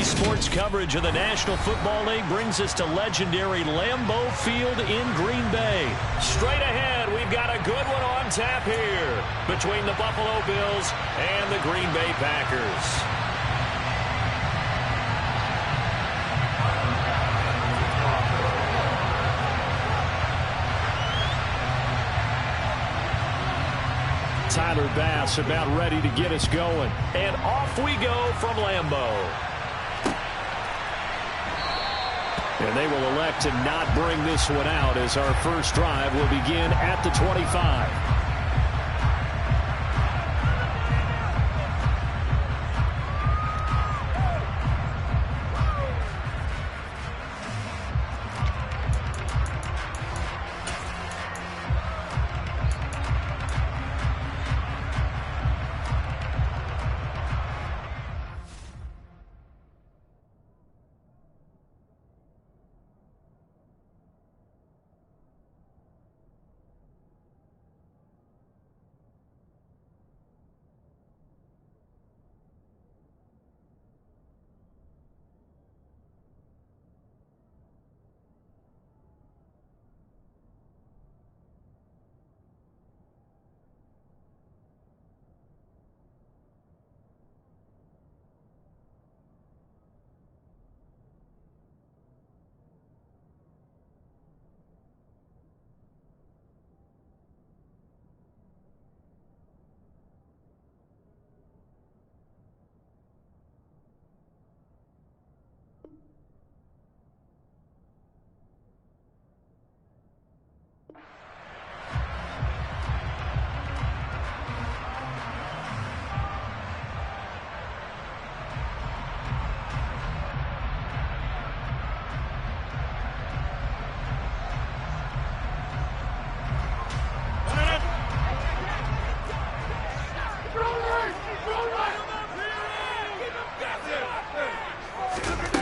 Sports coverage of the National Football League brings us to legendary Lambeau Field in Green Bay. Straight ahead, we've got a good one on tap here between the Buffalo Bills and the Green Bay Packers. Tyler Bass about ready to get us going. And off we go from Lambeau. And they will elect to not bring this one out as our first drive will begin at the 25.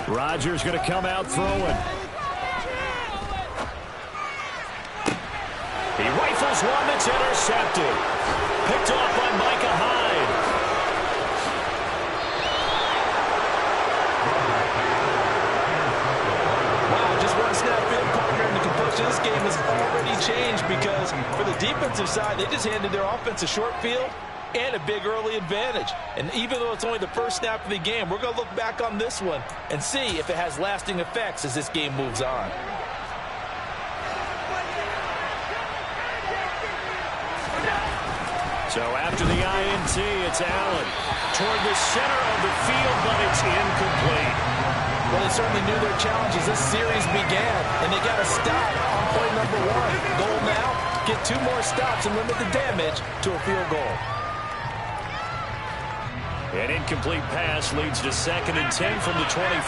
Rodgers going to come out throwing. He rifles one that's intercepted. Picked off by Micah Hyde. Wow, just one snap in, partner, and the complexion of this game has already changed because for the defensive side, they just handed their offense a short field and a big early advantage. And even though it's only the first snap of the game, we're going to look back on this one and see if it has lasting effects as this game moves on. So after the INT, it's Allen toward the center of the field, but it's incomplete. Well, they certainly knew their challenges. This series began, and they got to stop on play number one. Goal now, get 2 more stops and limit the damage to a field goal. An incomplete pass leads to 2nd and 10 from the 25.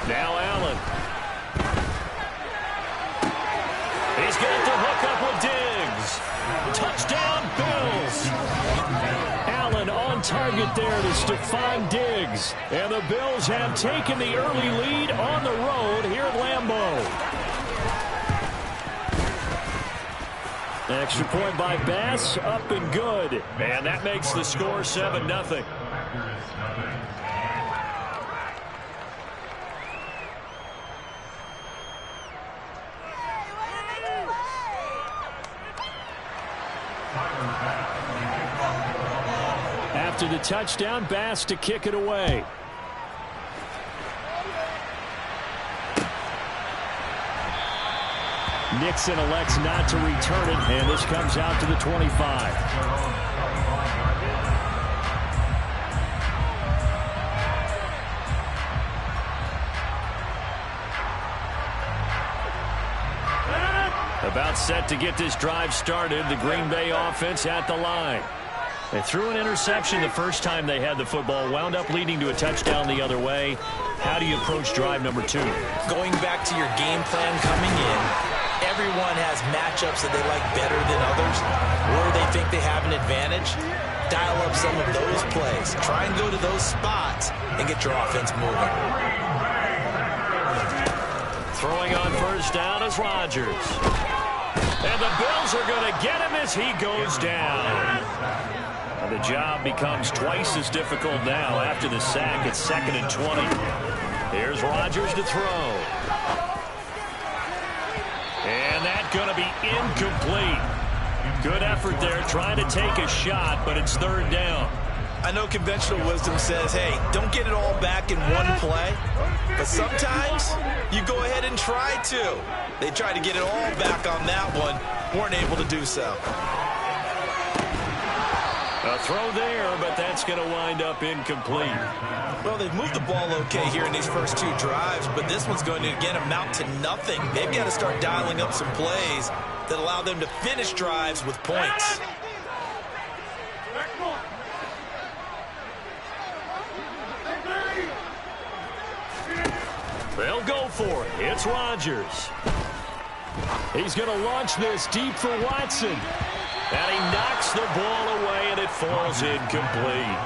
Now Allen. He's got the hook up with Diggs. Touchdown, Bills. Allen on target there to Stephon Diggs. And the Bills have taken the early lead on the road here at Lambeau. Extra point by Bass, up and good. And that makes the score 7-0. After the touchdown, Bass to kick it away. Nixon elects not to return it, and this comes out to the 25. About set to get this drive started, the Green Bay offense at the line. They threw an interception the first time they had the football, wound up leading to a touchdown the other way. How do you approach drive number 2? Going back to your game plan coming in, everyone has matchups that they like better than others, or they think they have an advantage. Dial up some of those plays. Try and go to those spots and get your offense moving. Throwing on first down is Rodgers. And the Bills are going to get him as he goes down. And the job becomes twice as difficult now after the sack. It's 2nd and 20. Here's Rodgers to throw. And that's going to be incomplete. Good effort there trying to take a shot, but it's 3rd down. I know conventional wisdom says, hey, don't get it all back in one play. But sometimes you go ahead and try to. They tried to get it all back on that one. Weren't able to do so. A throw there, but that's going to wind up incomplete. Well, they've moved the ball okay here in these first 2 drives, but this one's going to, again, amount to nothing. They've got to start dialing up some plays that allow them to finish drives with points. They'll go for it. It's Rodgers. He's going to launch this deep for Watson. And he knocks the ball away, and it falls incomplete.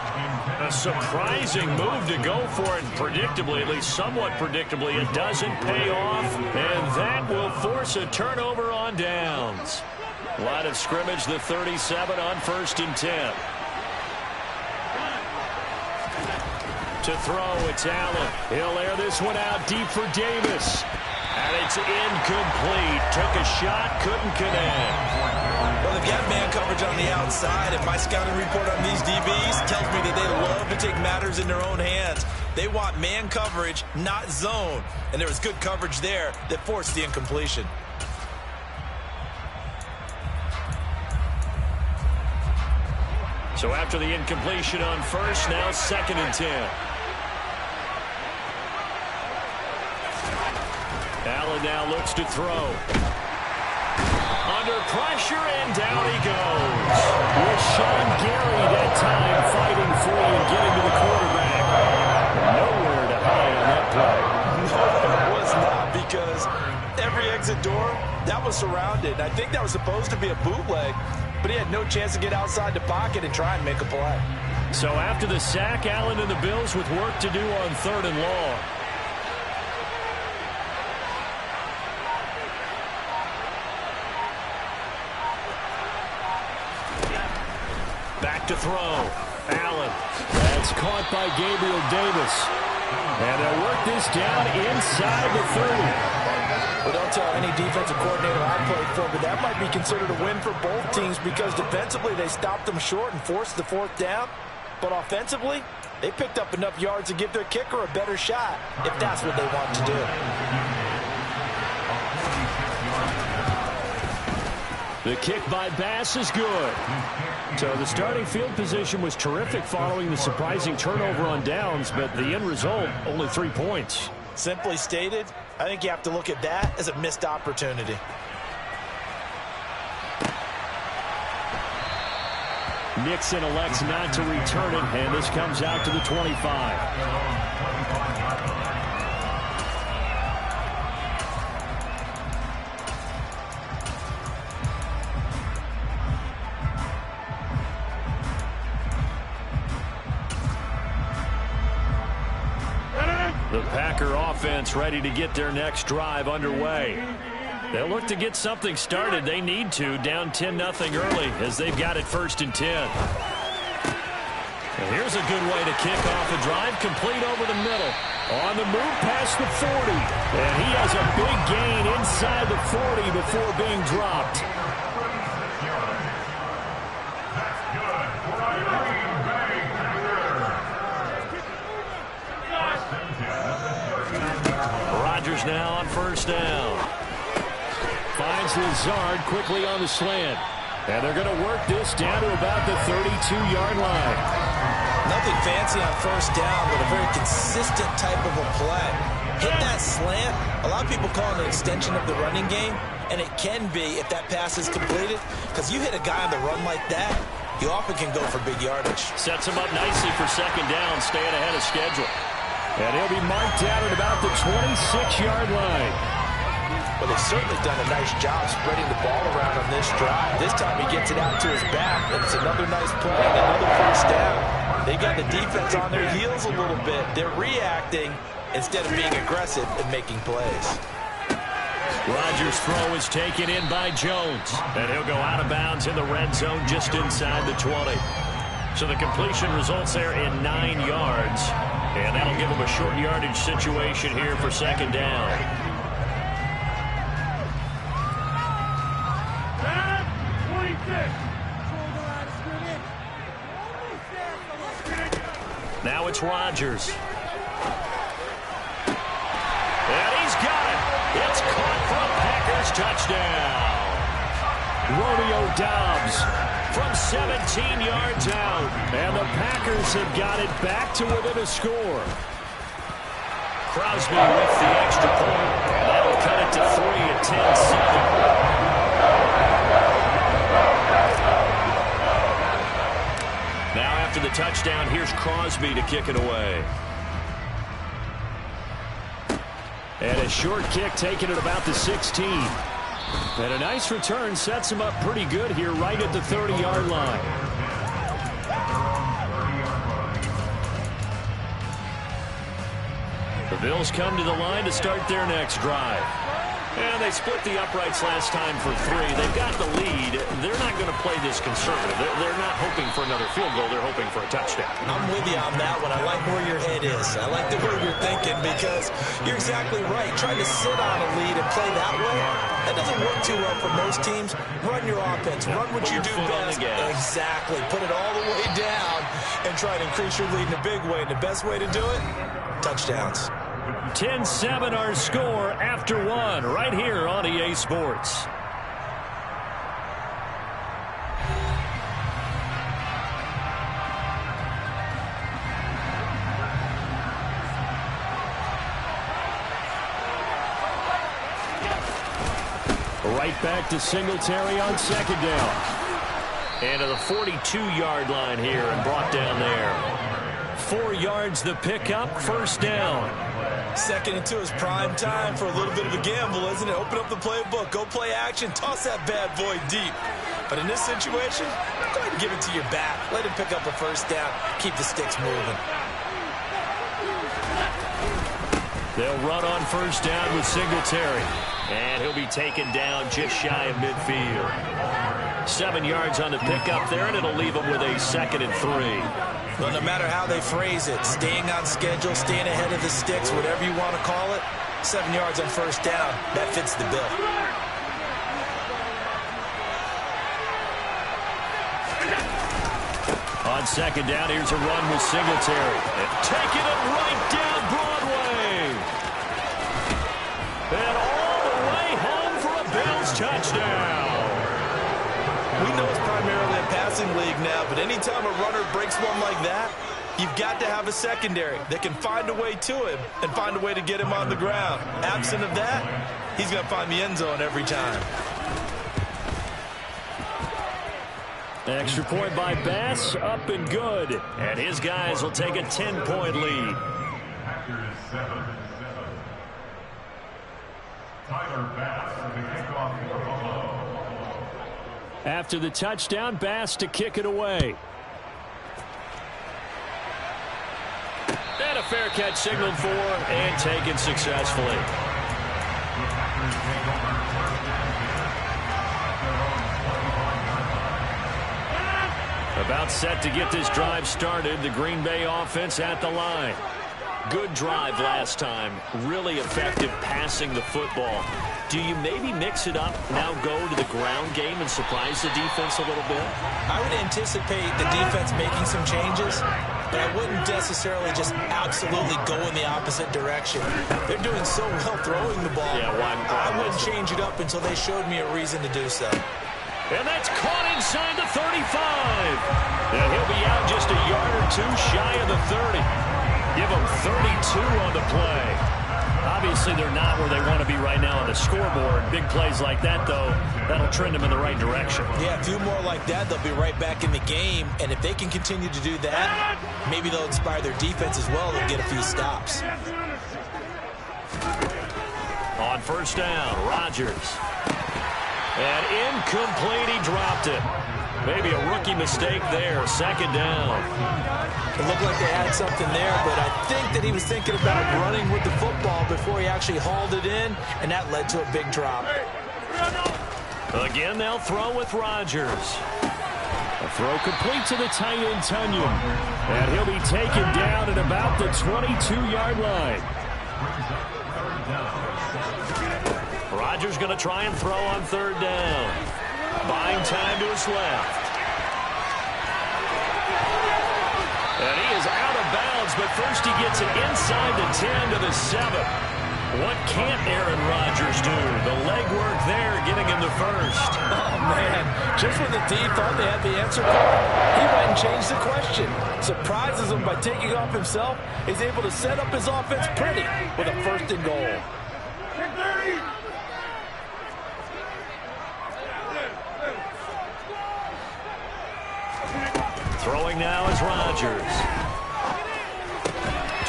A surprising move to go for it, and predictably, at least somewhat predictably, it doesn't pay off, and that will force a turnover on downs. Line of scrimmage, the 37 on 1st and 10. To throw, it's Allen. He'll air this one out deep for Davis. And it's incomplete. Took a shot, couldn't connect. Well, they've got man coverage on the outside, and my scouting report on these DBs tells me that they love to take matters in their own hands. They want man coverage, not zone. And there was good coverage there that forced the incompletion. So after the incompletion on 1st, now 2nd and 10. Allen now looks to throw. Under pressure, and down he goes. With Sean Gary that time fighting for you and getting to the quarterback. Nowhere to hide on that play. No, it was not, because every exit door, that was surrounded. I think that was supposed to be a bootleg, but he had no chance to get outside the pocket and try and make a play. So after the sack, Allen and the Bills with work to do on 3rd and long. Back to throw. Allen. That's caught by Gabriel Davis. And they'll work this down inside the 30. Well, don't tell any defensive coordinator I played for, but that might be considered a win for both teams, because defensively they stopped them short and forced the 4th down. But offensively, they picked up enough yards to give their kicker a better shot, if that's what they want to do. The kick by Bass is good. So the starting field position was terrific following the surprising turnover on downs, but the end result, only 3 points. Simply stated, I think you have to look at that as a missed opportunity. Nixon elects not to return it, and this comes out to the 25. The Packer offense ready to get their next drive underway. They'll look to get something started. They need to, down 10-0 early as they've got it 1st and 10. And here's a good way to kick off a drive, complete over the middle. On the move past the 40. And he has a big gain inside the 40 before being dropped. Rodgers now on 1st down. Finds Lazard quickly on the slant. And they're going to work this down to about the 32-yard line. Nothing fancy on 1st down, but a very consistent type of a play. Hit that slant. A lot of people call it an extension of the running game, and it can be if that pass is completed, because you hit a guy on the run like that, you often can go for big yardage. Sets him up nicely for 2nd down, staying ahead of schedule. And he'll be marked down at about the 26-yard line. Well, they've certainly done a nice job spreading the ball around on this drive. This time he gets it out to his back, and it's another nice play and another 1st down. They got the defense on their heels a little bit. They're reacting instead of being aggressive and making plays. Rodgers' throw is taken in by Jones, and he'll go out of bounds in the red zone just inside the 20. So the completion results there in 9 yards. And that'll give them a short yardage situation here for second down. Now it's Rodgers. And he's got it. It's caught for a Packers touchdown. Romeo Doubs from 17 yards out. And the Packers have got it back to within a score. Crosby with the extra point. And that'll cut it to 3 at 10-7. Now after the touchdown, here's Crosby to kick it away. And a short kick taken at about the 16. And a nice return sets him up pretty good here right at the 30-yard line. The Bills come to the line to start their next drive. And they split the uprights last time for 3. They've got the lead. They're not going to play this conservative. They're not hoping for another field goal. They're hoping for a touchdown. I'm with you on that one. I like where your head is. I like the way you're thinking because you're exactly right. Trying to sit on a lead and play that way, that doesn't work too well for most teams. Run your offense. Run what you do best. Exactly. Put it all the way down and try to increase your lead in a big way. And the best way to do it, touchdowns. 10-7 our score after 1 right here on EA Sports. Right back to Singletary on second down. And to the 42-yard line here and brought down there. 4 yards the pickup, first down. 2nd and 2 is prime time for a little bit of a gamble, isn't it? Open up the playbook, go play action, toss that bad boy deep. But in this situation, go ahead and give it to your back. Let him pick up a first down. Keep the sticks moving. They'll run on first down with Singletary. And he'll be taken down just shy of midfield. 7 yards on the pickup there, and it'll leave him with a 2nd and 3. Well, no matter how they phrase it, staying on schedule, staying ahead of the sticks, whatever you want to call it, 7 yards on first down, that fits the bill. On second down, here's a run with Singletary. And taking it right down Broadway. And all the way home for a Bills touchdown. We know it's primarily a passing league now, but anytime a runner breaks one like that, you've got to have a secondary that can find a way to him and find a way to get him on the ground. Absent of that, he's going to find the end zone every time. Extra point by Bass, up and good. And his guys will take a 10-point lead. After the touchdown, Bass to kick it away. And a fair catch signaled for and taken successfully. About set to get this drive started. The Green Bay offense at the line. Good drive last time. Really effective passing the football. Do you maybe mix it up, now go to the ground game and surprise the defense a little bit? I would anticipate the defense making some changes, but I wouldn't necessarily just absolutely go in the opposite direction. They're doing so well throwing the ball. Yeah, I wouldn't change it up until they showed me a reason to do so. And that's caught inside the 35. And he'll be out just a yard or two shy of the 30. Give them 32 on the play. Obviously, they're not where they want to be right now on the scoreboard. Big plays like that, though, that'll trend them in the right direction. Yeah, a few more like that, they'll be right back in the game. And if they can continue to do that, maybe they'll inspire their defense as well and get a few stops. On first down, Rodgers. And incomplete, he dropped it. Maybe a rookie mistake there, second down. It looked like they had something there, but I think that he was thinking about running with the football before he actually hauled it in, and that led to a big drop. Again, they'll throw with Rodgers. A throw complete to the tight end, Tunyon. And he'll be taken down at about the 22-yard line. Rodgers going to try and throw on third down. Buying time to his left. And he is out of bounds, but first he gets it inside the 10 to the 7. What can't Aaron Rodgers do? The legwork there getting him the first. Oh, man. Just when the D thought they had the answer card, he went and changed the question. Surprises him by taking off himself. He's able to set up his offense pretty with a first and goal. Throwing now is Rodgers.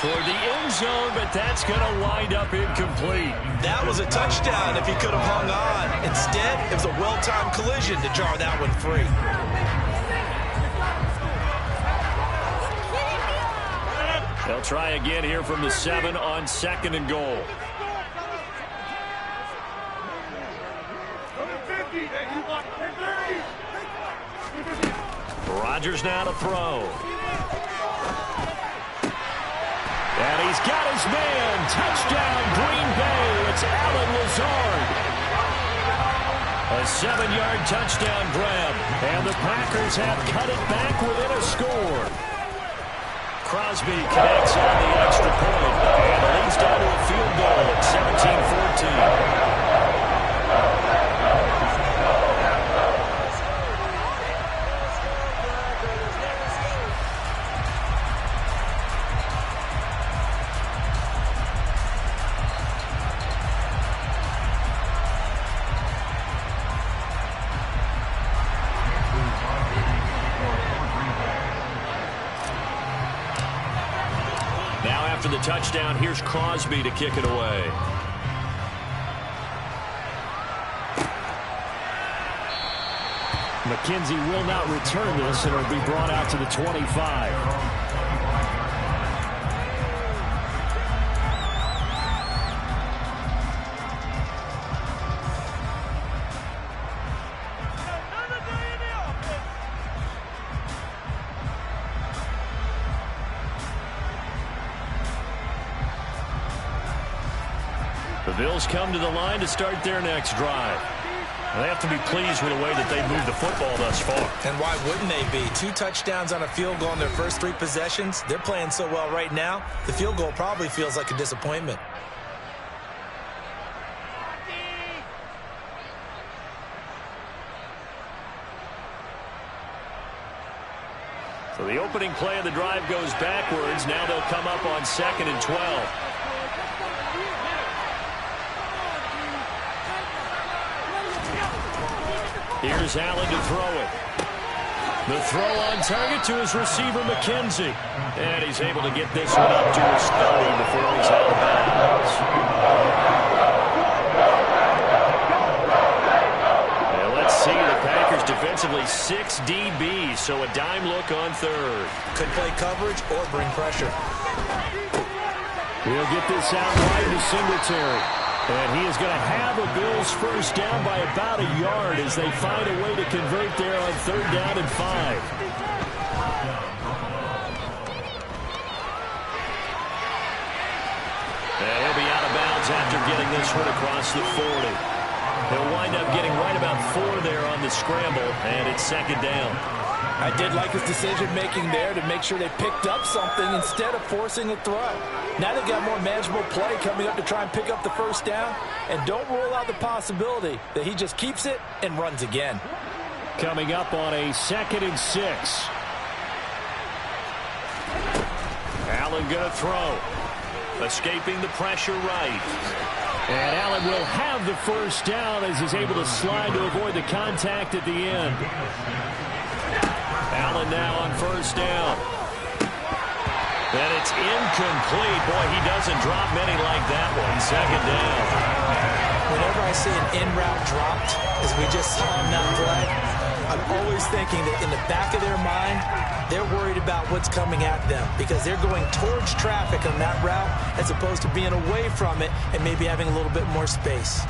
Toward the end zone, but that's going to wind up incomplete. That was a touchdown if he could have hung on. Instead, it was a well-timed collision to jar that one free. They'll try again here from the 7 on second and goal. Rodgers now to throw. And he's got his man. Touchdown, Green Bay. It's Allen Lazard. A 7-yard touchdown grab. And the Packers have cut it back within a score. Crosby connects on the extra point. And leads down to a field goal at 17-14. After the touchdown, here's Crosby to kick it away. McKenzie will not return this, and it'll be brought out to the 25. The Bills come to the line to start their next drive. They have to be pleased with the way that they moved the football thus far. And why wouldn't they be? 2 touchdowns on a field goal in their first 3 possessions. They're playing so well right now, the field goal probably feels like a disappointment. So the opening play of the drive goes backwards. Now they'll come up on 2nd and 12. Here's Allen to throw it. The throw on target to his receiver, McKenzie. And he's able to get this one up to his 30 before he's out of bounds. And let's see, the Packers defensively 6 DBs, so a dime look on third. Could play coverage or bring pressure. He'll get this out wide to Singletary. And he is going to have the Bills first down by about a yard as they find a way to convert there on 3rd down and 5. And he'll be out of bounds after getting this one across the 40. He'll wind up getting right about 4 there on the scramble, and it's 2nd down. I did like his decision-making there to make sure they picked up something instead of forcing a throw. Now they've got more manageable play coming up to try and pick up the first down, and don't rule out the possibility that he just keeps it and runs again. Coming up on a 2nd and 6. Allen going to throw. Escaping the pressure right. And Allen will have the first down as he's able to slide to avoid the contact at the end. Allen now on 1st down. And it's incomplete. Boy, he doesn't drop many like that one. 2nd down. Whenever I see an in-route dropped, as we just saw on that play, I'm always thinking that in the back of their mind, they're worried about what's coming at them because they're going towards traffic on that route as opposed to being away from it and maybe having a little bit more space.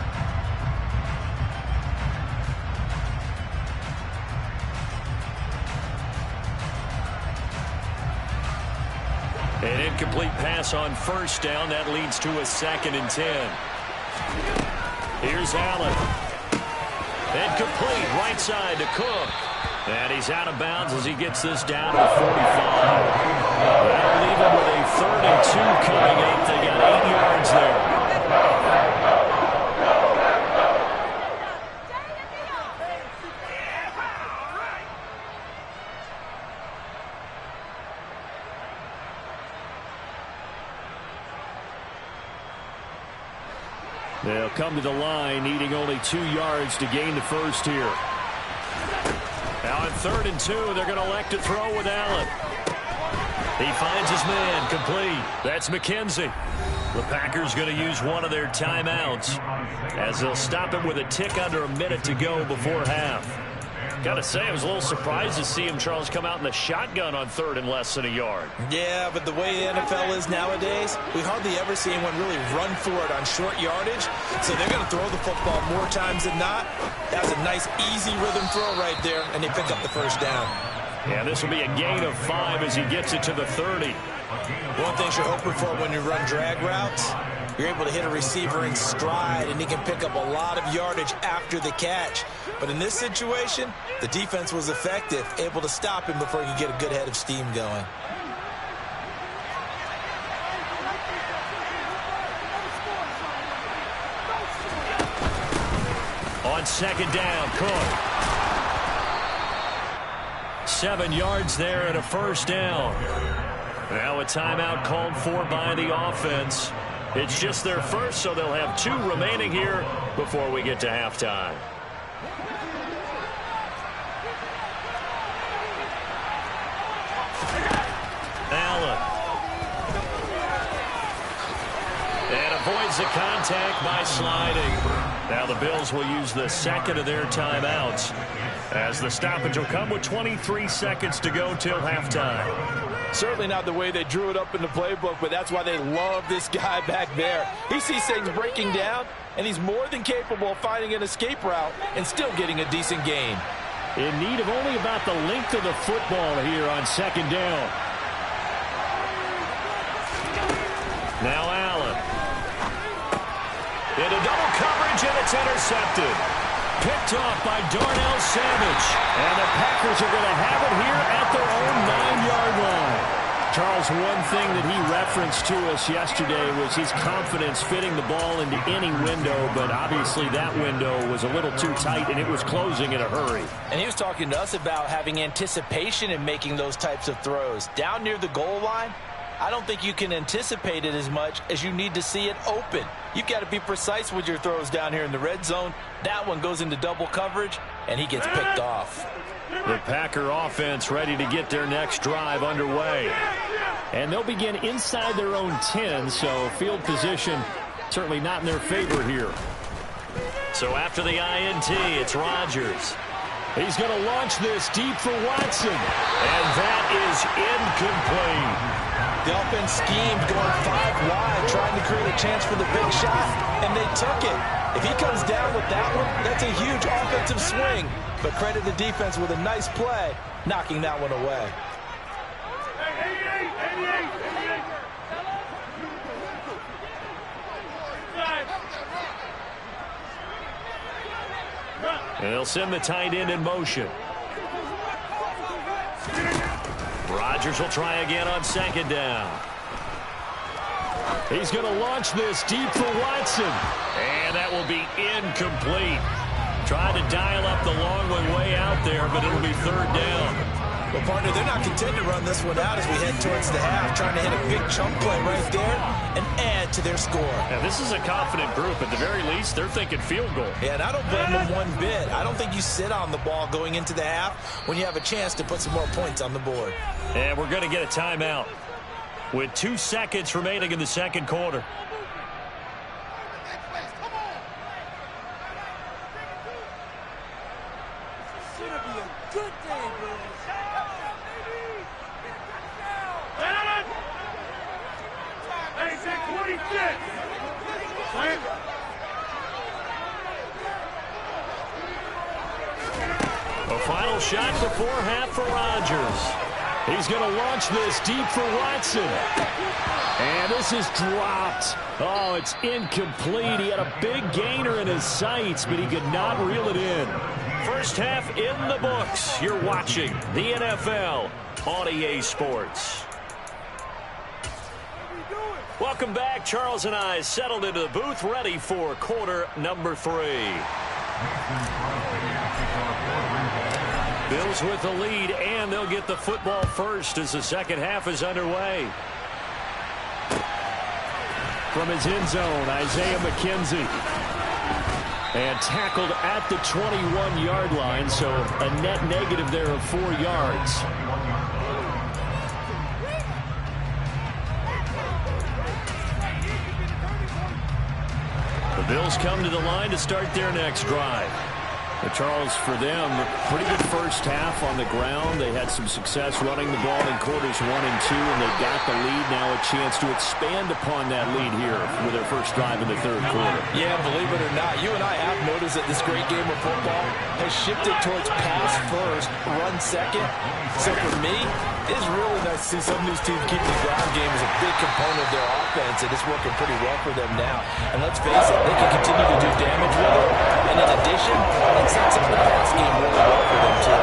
An incomplete pass on first down. That leads to a 2nd and 10. Here's Allen. Incomplete, right side to Cook. And he's out of bounds as he gets this down to the 45. That'll leave him with a 3rd and 2 coming up. They got 8 yards there. They'll come to the line, needing only 2 yards to gain the first here. Now on 3rd and 2, they're going to elect to throw with Allen. He finds his man, complete. That's McKenzie. The Packers going to use one of their timeouts as they'll stop him with a tick under a minute to go before half. Got to say, I was a little surprised to see him, Charles, come out in the shotgun on 3rd and less than a yard. Yeah, but the way the NFL is nowadays, we hardly ever see anyone really run for it on short yardage. So they're going to throw the football more times than not. That's a nice, easy rhythm throw right there, and they pick up the first down. Yeah, this will be a gain of 5 as he gets it to the 30. One thing you're hoping for when you run drag routes, you're able to hit a receiver in stride, and he can pick up a lot of yardage after the catch. But in this situation, the defense was effective, able to stop him before he could get a good head of steam going. On 2nd down, Cook. 7 yards there and a first down. Now a timeout called for by the offense. It's just their first, so they'll have 2 remaining here before we get to halftime. Allen. And avoids the contact by sliding. Now the Bills will use the 2nd of their timeouts as the stoppage will come with 23 seconds to go till halftime. Certainly not the way they drew it up in the playbook, but that's why they love this guy back there. He sees things breaking down, and he's more than capable of finding an escape route and still getting a decent gain. In need of only about the length of the football here on 2nd down. Now Allen. Into double coverage, and it's intercepted. Picked off by Darnell Savage. And the Packers are going to have it here at their own 9-yard line. Charles, one thing that he referenced to us yesterday was his confidence fitting the ball into any window, but obviously that window was a little too tight, and it was closing in a hurry. And he was talking to us about having anticipation in making those types of throws. Down near the goal line, I don't think you can anticipate it as much as you need to see it open. You've got to be precise with your throws down here in the red zone. That one goes into double coverage, and he gets picked off. The Packer offense ready to get their next drive underway. And they'll begin inside their own 10, so field position certainly not in their favor here. So after the INT, it's Rodgers. He's going to launch this deep for Watson. And that is incomplete. The offense schemed going 5 wide, trying to create a chance for the big shot, and they took it. If he comes down with that one, that's a huge offensive swing. But credit the defense with a nice play, knocking that one away. And they'll send the tight end in motion. Rodgers will try again on 2nd down. He's going to launch this deep for Watson. And that will be incomplete. Trying to dial up the long one way out there, but it'll be 3rd down. Well, partner, they're not content to run this one out as we head towards the half, trying to hit a big chunk play right there and add to their score. Now, this is a confident group. At the very least, they're thinking field goal. Yeah, and I don't blame them one bit. I don't think you sit on the ball going into the half when you have a chance to put some more points on the board. And we're going to get a timeout with 2 seconds remaining in the 2nd quarter. A final shot before half for Rodgers. He's going to launch this deep for Watson. And this is dropped. Oh, it's incomplete. He had a big gainer in his sights, but he could not reel it in. First half in the books. You're watching the NFL on EA Sports. Welcome back. Charles and I settled into the booth, ready for quarter number 3. Bills with the lead, and they'll get the football first as the second half is underway. From his end zone, Isaiah McKenzie. And tackled at the 21-yard line, so a net negative there of 4 yards. The Bills come to the line to start their next drive. But Charles, for them, pretty good first half on the ground. They had some success running the ball in quarters 1 and 2, and they got the lead. Now a chance to expand upon that lead here with their first drive in the third quarter. Yeah, believe it or not, you and I have noticed that this great game of football has shifted towards pass first, run second. So for me, it's really nice to see some of these teams keep the ground game as a big component of their offense, and it's working pretty well for them now. And let's face it, they can continue to do damage with it. And in addition, it sets up the pass game really well for them, too.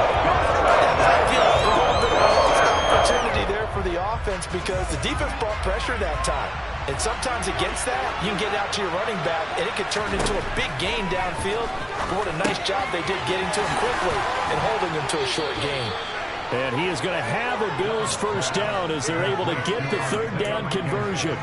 That might feel like a little bit of a lost opportunity there for the offense because the defense brought pressure that time. And sometimes against that, you can get out to your running back, and it could turn into a big gain downfield. But what a nice job they did getting to him quickly and holding him to a short gain. And he is going to have a Bills first down as they're able to get the third down conversion.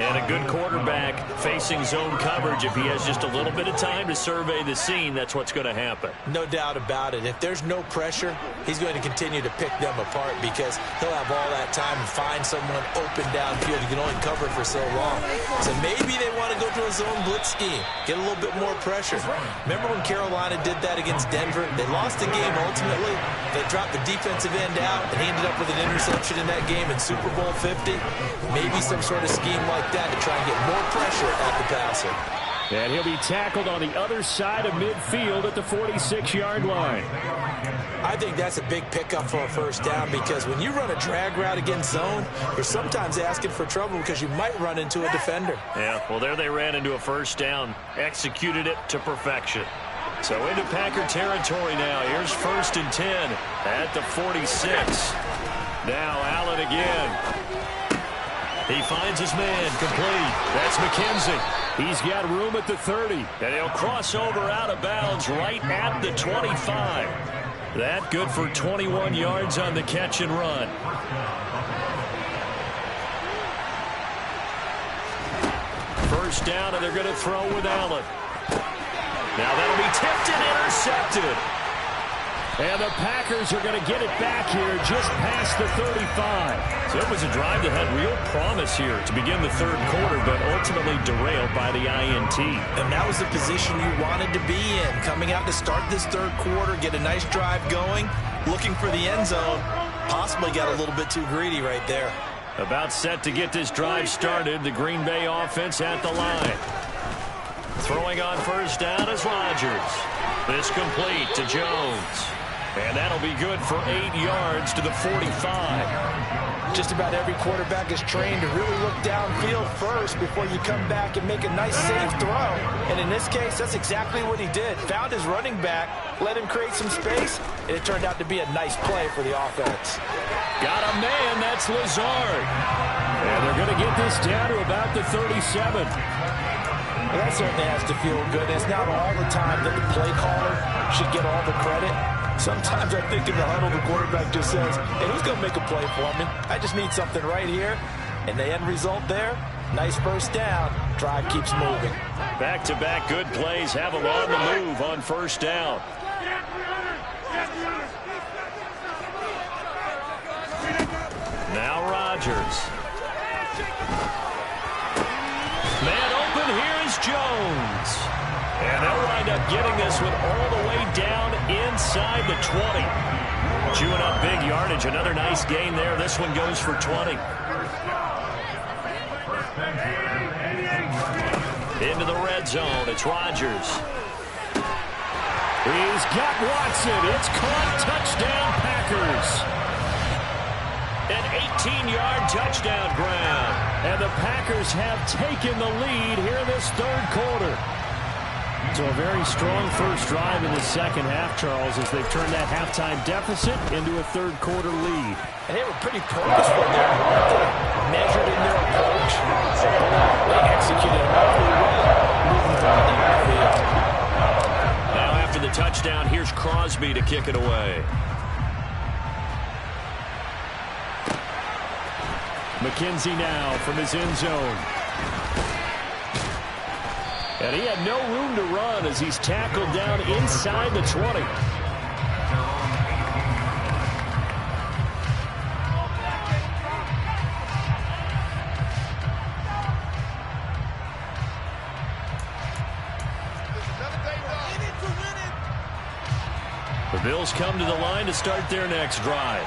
And a good quarterback facing zone coverage. If he has just a little bit of time to survey the scene, that's what's going to happen. No doubt about it. If there's no pressure, he's going to continue to pick them apart because he'll have all that time to find someone open downfield. You can only cover for so long. So maybe they want to go to a zone blitz scheme, get a little bit more pressure. Remember when Carolina did that against Denver? They lost the game ultimately. They dropped the defensive end out, and he ended up with an interception in that game in Super Bowl 50. Maybe some sort of scheme like that to try and get more pressure at the passer. And he'll be tackled on the other side of midfield at the 46-yard line. I think that's a big pickup for a first down because when you run a drag route against zone, you're sometimes asking for trouble because you might run into a defender. Yeah, well, there they ran into a first down, executed it to perfection. So into Packer territory now. Here's 1st and 10 at the 46. Now Allen again. He finds his man, complete. That's McKenzie. He's got room at the 30, and he'll cross over out of bounds right at the 25. That good for 21 yards on the catch and run. First down, and they're going to throw with Allen. Now that'll be tipped and intercepted. And the Packers are going to get it back here just past the 35. So it was a drive that had real promise here to begin the third quarter, but ultimately derailed by the INT. And that was the position you wanted to be in. Coming out to start this third quarter, get a nice drive going, looking for the end zone. Possibly got a little bit too greedy right there. About set to get this drive started, the Green Bay offense at the line. Throwing on first down is Rodgers. This complete to Jones. And that'll be good for 8 yards to the 45. Just about every quarterback is trained to really look downfield first before you come back and make a nice safe throw. And in this case, that's exactly what he did. Found his running back, let him create some space, and it turned out to be a nice play for the offense. Got a man, that's Lazard. And they're going to get this down to about the 37. Well, that certainly has to feel good. It's not all the time that the play caller should get all the credit. Sometimes I think in the huddle, the quarterback just says, hey, who's going to make a play for me? I just need something right here. And the end result there, nice first down. Drive keeps moving. Back-to-back good plays have them on the move on first down. Now Rodgers. Man open, here is Jones. And they'll wind up getting this one all the way down inside the 20. Chewing up big yardage. Another nice gain there. This one goes for 20. Into the red zone. It's Rodgers. He's got Watson. It's caught. Touchdown, Packers. An 18-yard touchdown grab. And the Packers have taken the lead here in this third quarter. So a very strong first drive in the second half, Charles, as they've turned that halftime deficit into a third quarter lead. And they were pretty purposeful there. Measured in their approach. They executed awfully well moving throughout the field. Now after the touchdown, here's Crosby to kick it away. McKenzie now from his end zone. And he had no room to run as he's tackled down inside the 20. The Bills come to the line to start their next drive.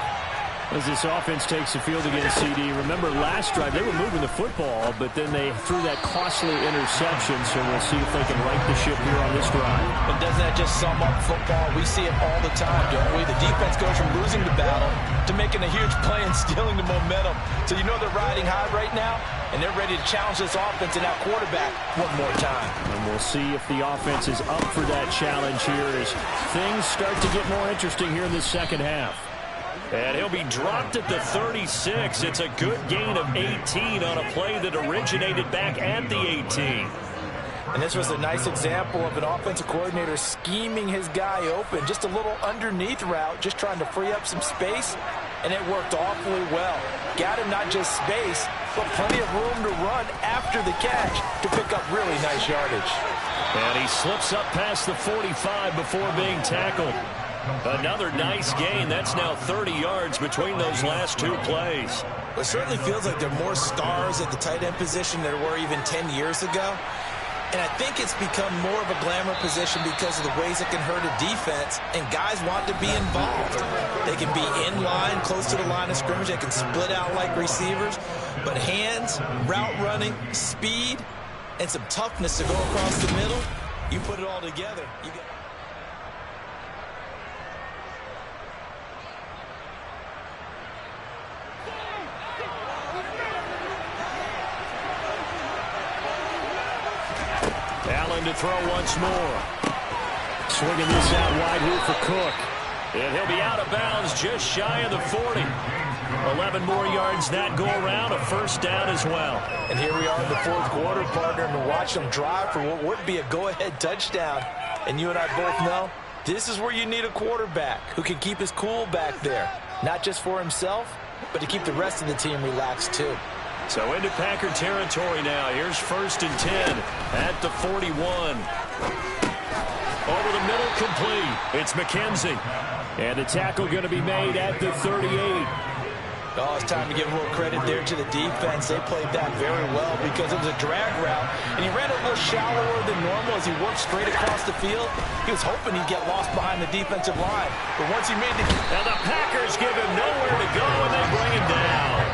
As this offense takes the field against CD. Remember, last drive, they were moving the football, but then they threw that costly interception, so we'll see if they can right the ship here on this drive. But doesn't that just sum up football? We see it all the time, don't we? The defense goes from losing the battle to making a huge play and stealing the momentum. So you know they're riding high right now, and they're ready to challenge this offense and that quarterback one more time. And we'll see if the offense is up for that challenge here as things start to get more interesting here in the second half. And he'll be dropped at the 36. It's a good gain of 18 on a play that originated back at the 18. And this was a nice example of an offensive coordinator scheming his guy open. Just a little underneath route, just trying to free up some space, and it worked awfully well. Got him not just space, but plenty of room to run after the catch to pick up really nice yardage. And he slips up past the 45 before being tackled. Another nice gain. That's now 30 yards between those last two plays. It certainly feels like there are more stars at the tight end position than there were even 10 years ago. And I think it's become more of a glamour position because of the ways it can hurt a defense, and guys want to be involved. They can be in line, close to the line of scrimmage. They can split out like receivers. But hands, route running, speed, and some toughness to go across the middle, you put it all together. You get Allen to throw once more. Swinging this out wide here for Cook. And he'll be out of bounds just shy of the 40. 11 more yards that go around, a first down as well. And here we are in the fourth quarter, partner, and watch them drive for what would be a go-ahead touchdown. And you and I both know this is where you need a quarterback who can keep his cool back there. Not just for himself, but to keep the rest of the team relaxed too. So into Packer territory now. Here's 1st and 10 at the 41. Over the middle, complete. It's McKenzie. And the tackle going to be made at the 38. Oh, it's time to give a little credit there to the defense. They played that very well because it was a drag route. And he ran a little shallower than normal as he worked straight across the field. He was hoping he'd get lost behind the defensive line. But once he made the... And the Packers give him nowhere to go, and they bring him down.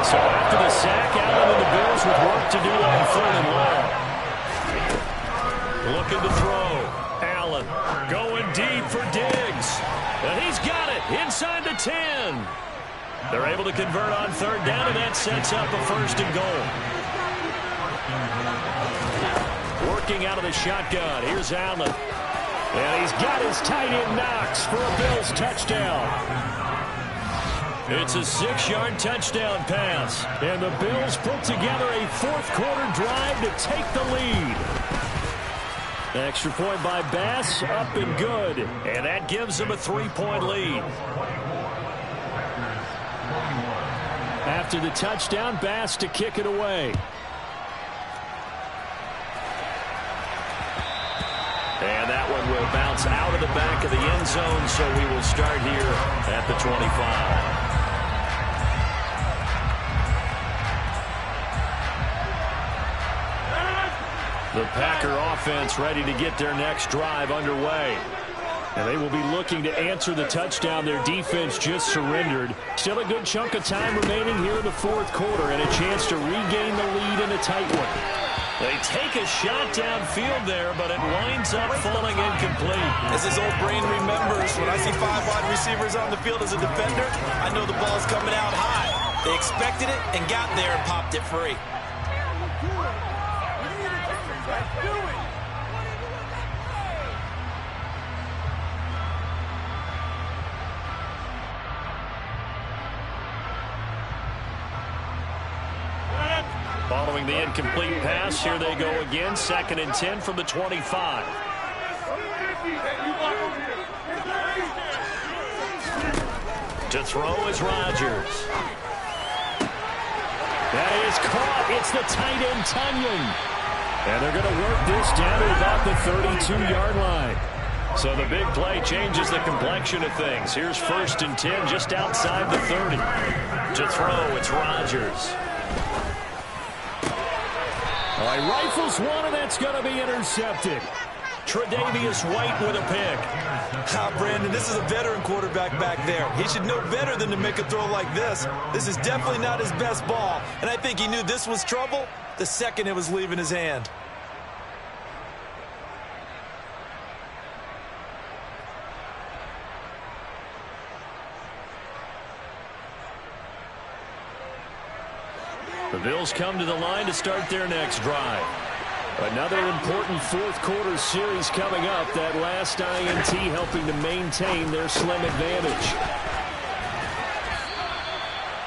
So after the sack, Allen and the Bills with work to do on 3rd and long. Looking to throw. Allen going deep for Diggs. And he's got it inside the 10. They're able to convert on 3rd down, and that sets up a 1st and goal. Working out of the shotgun. Here's Allen. And he's got his tight end Knox for a Bills touchdown. It's a 6-yard touchdown pass. And the Bills put together a fourth-quarter drive to take the lead. Extra point by Bass, up and good. And that gives them a 3-point lead. After the touchdown, Bass to kick it away. And that one will bounce out of the back of the end zone, so we will start here at the 25. The Packer offense ready to get their next drive underway. And they will be looking to answer the touchdown their defense just surrendered. Still a good chunk of time remaining here in the fourth quarter and a chance to regain the lead in a tight one. They take a shot downfield there, but it winds up falling incomplete. As his old brain remembers, when I see 5 wide receivers on the field as a defender, I know the ball's coming out high. They expected it and got there and popped it free. Following the incomplete pass, here they go again. 2nd and 10 from the 25. To throw is Rodgers. That is caught. It's the tight end, Tunyon. And they're going to work this down to about the 32-yard line. So the big play changes the complexion of things. Here's 1st and 10 just outside the 30. To throw, it's Rodgers. All right, rifles one, and that's going to be intercepted. Tre'Davious White with a pick. Brandon, this is a veteran quarterback back there. He should know better than to make a throw like this. This is definitely not his best ball, and I think he knew this was trouble the second it was leaving his hand. The Bills come to the line to start their next drive. Another important fourth-quarter series coming up. That last INT helping to maintain their slim advantage.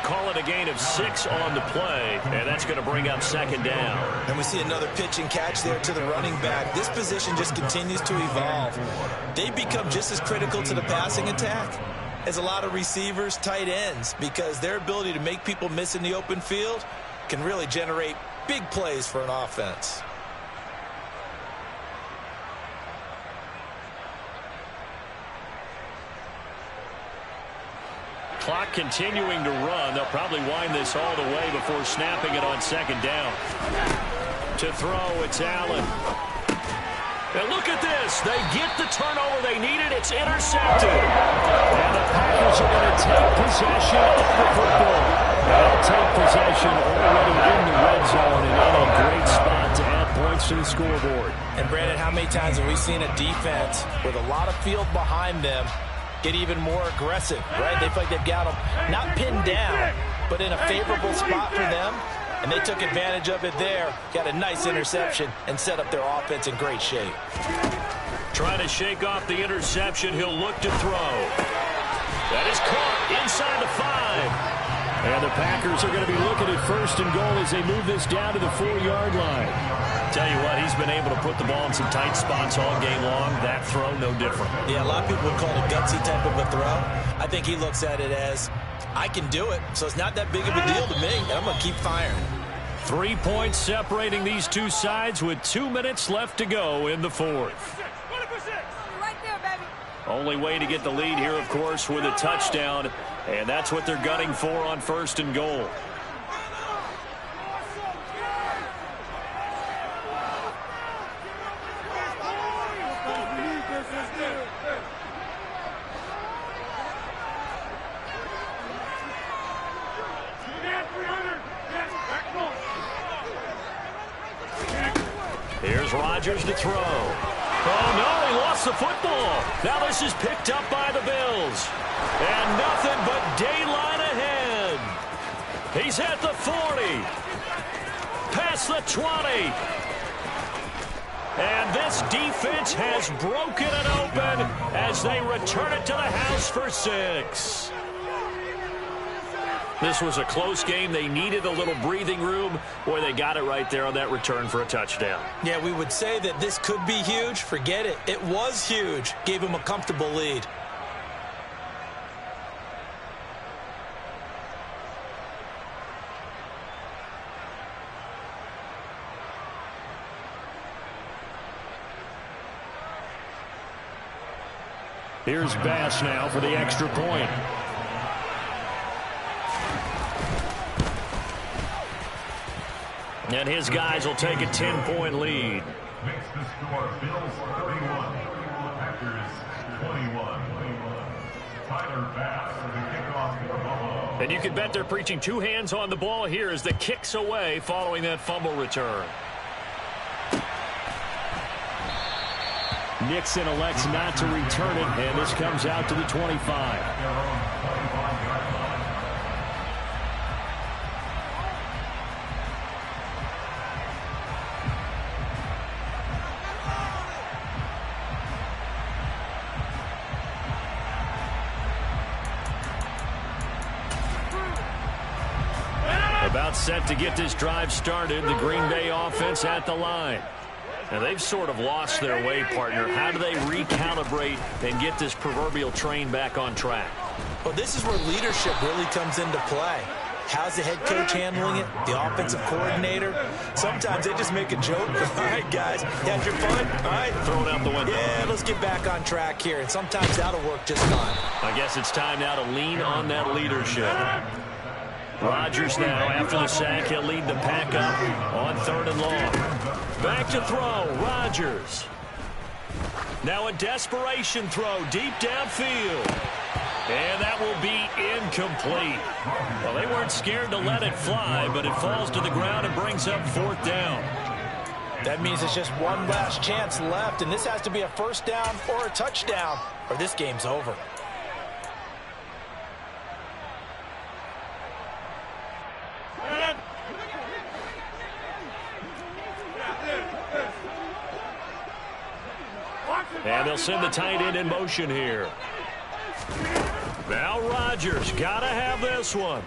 Call it a gain of 6 on the play, and that's going to bring up 2nd down. And we see another pitch and catch there to the running back. This position just continues to evolve. They become just as critical to the passing attack as a lot of receivers, tight ends, because their ability to make people miss in the open field can really generate big plays for an offense. Clock continuing to run. They'll probably wind this all the way before snapping it on 2nd down. To throw, it's Allen. And look at this. They get the turnover they needed. It's intercepted. And the Packers are going to take possession of the football. They'll take possession already in the red zone and in a great spot to add points to the scoreboard. And, Brandon, how many times have we seen a defense with a lot of field behind them get even more aggressive, right? They feel like they've got them not pinned down, but in a favorable spot for them. And they took advantage of it there, got a nice interception, and set up their offense in great shape. Trying to shake off the interception. He'll look to throw. That is caught inside the 5. And the Packers are going to be looking at 1st and goal as they move this down to the 4-yard line. Tell you what, he's been able to put the ball in some tight spots all game long. That throw, no different. Yeah, a lot of people would call it a gutsy type of a throw. I think he looks at it as, I can do it, so it's not that big of a deal to me, and I'm going to keep firing. 3 points separating these two sides with 2 minutes left to go in the 4th. Right there, baby. Only way to get the lead here, of course, with a touchdown, and that's what they're gunning for on 1st and goal. Here's Rodgers to throw. Oh, no, he lost the football. Now this is picked up by the Bills. And nothing but daylight ahead. He's at the 40. Past the 20. And this defense has broken it open as they return it to the house for 6. This was a close game. They needed a little breathing room. Boy, they got it right there on that return for a touchdown. Yeah, we would say that this could be huge. Forget it. It was huge. Gave him a comfortable lead. Here's Bass now for the extra point. And his guys will take a 10-point lead. Makes the score Bills 31, Packers 21. Tyler Bass for the kickoff for Buffalo. And you can bet they're preaching 2 hands on the ball here as the kick's away following that fumble return. Nixon elects not to return it, and this comes out to the 25. About set to get this drive started. The Green Bay offense at the line. Now, they've sort of lost their way, partner. How do they recalibrate and get this proverbial train back on track? Well, this is where leadership really comes into play. How's the head coach handling it? The offensive coordinator? Sometimes they just make a joke. All right, guys, you had your fun? All right. Throw it out the window. Yeah, let's get back on track here. And sometimes that'll work just fine. I guess it's time now to lean on that leadership. Rodgers now, after the sack, he'll lead the pack up on 3rd and long. Back to throw, Rodgers. Now a desperation throw deep downfield. And that will be incomplete. Well, they weren't scared to let it fly, but it falls to the ground and brings up 4th down. That means it's just one last chance left, and this has to be a 1st down or a touchdown, or this game's over. And they'll send the tight end in motion here. Now Rodgers, gotta have this one.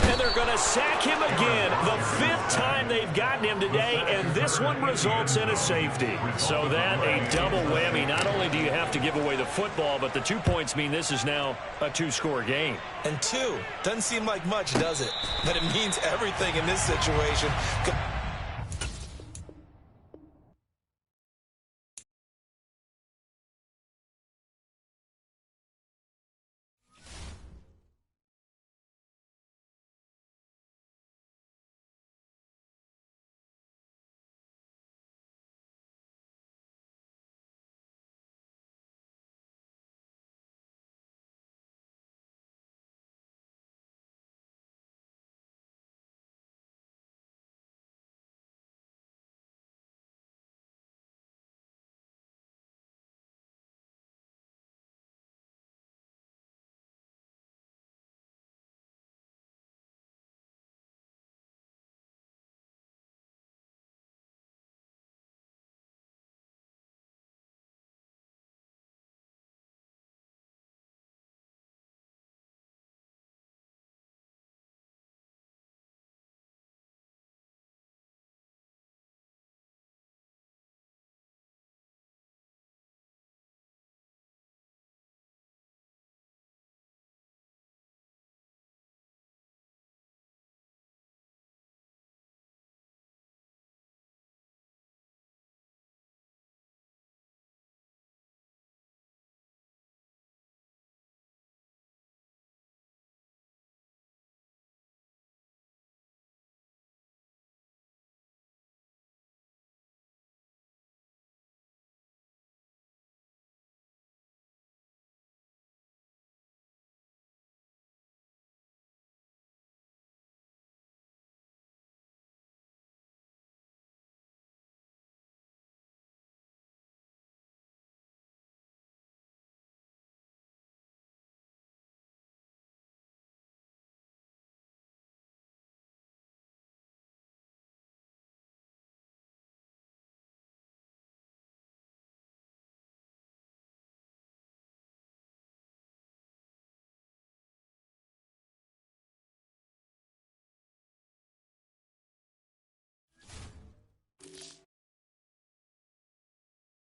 And they're going to sack him again. The 5th time they've gotten him today, and this one results in a safety. So that a double whammy. Not only do you have to give away the football, but the 2 points mean this is now a 2-score game. And 2 doesn't seem like much, does it? But it means everything in this situation.